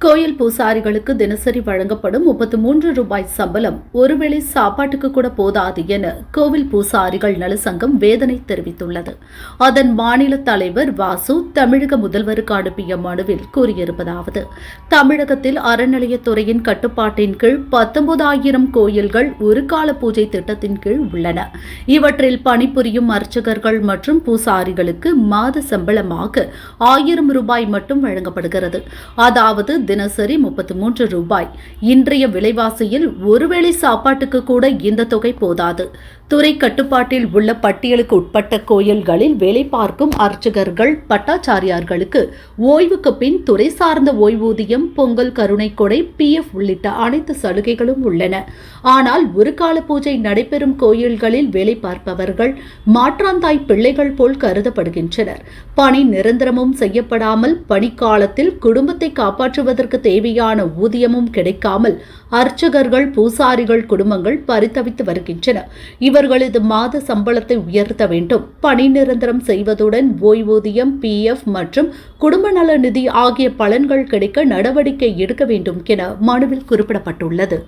கோயில் பூசாரிகளுக்கு தினசரி வழங்கப்படும் 33 ரூபாய் சம்பளம் ஒருவேளை சாப்பாட்டுக்கு கூட போதாது என கோவில் பூசாரிகள் நலசங்கம் வேதனை தெரிவித்துள்ளது. அதன் மாநில தலைவர் வாசு தமிழக முதல்வருக்கு அனுப்பிய மனுவில் கூறியிருப்பதாவது: தமிழகத்தில் அறநிலையத்துறையின் கட்டுப்பாட்டின் கீழ் 19,000 கோயில்கள் ஒரு கால பூஜை திட்டத்தின் கீழ் உள்ளன. இவற்றில் பணிபுரியும் அர்ச்சகர்கள் மற்றும் பூசாரிகளுக்கு மாத சம்பளமாக 1000 ரூபாய் மட்டும் வழங்கப்படுகிறது. அதாவது தினசரி 33 ரூபாய். இன்றைய விலைவாசியில் ஒருவேளை சாப்பாட்டுக்கு கூட இந்த தொகை போதாது. துறை கட்டுப்பாட்டில் உள்ள பட்டியலுக்கு உட்பட்ட கோயில்களில் வேலை பார்க்கும் அர்ச்சகர்கள், பட்டாச்சாரியார்களுக்கு ஓய்வுக்கு பின் துறை சார்ந்த ஓய்வூதியம், பொங்கல், கருணை கொடை, PF உள்ளிட்ட அனைத்து சலுகைகளும் உள்ளன. ஆனால் ஒரு கால பூஜை நடைபெறும் கோயில்களில் வேலை பார்ப்பவர்கள் மாற்றாந்தாய் பிள்ளைகள் போல் கருதப்படுகின்றனர். பணி நிரந்தரமும் செய்யப்படாமல் பணிக்காலத்தில் குடும்பத்தை காப்பாற்றுவதற்கு தேவையான ஊதியமும் கிடைக்காமல் அர்ச்சகர்கள், பூசாரிகள் குடும்பங்கள் பரிதவித்து வருகின்றன. இவர்களது மாத சம்பளத்தை உயர்த்த வேண்டும். பணி நிரந்தரம் செய்வதுடன் ஓய்வூதியம், PF மற்றும் குடும்ப நல நிதி ஆகிய பலன்கள் கிடைக்க நடவடிக்கை எடுக்க வேண்டும் என மனுவில் குறிப்பிடப்பட்டுள்ளது.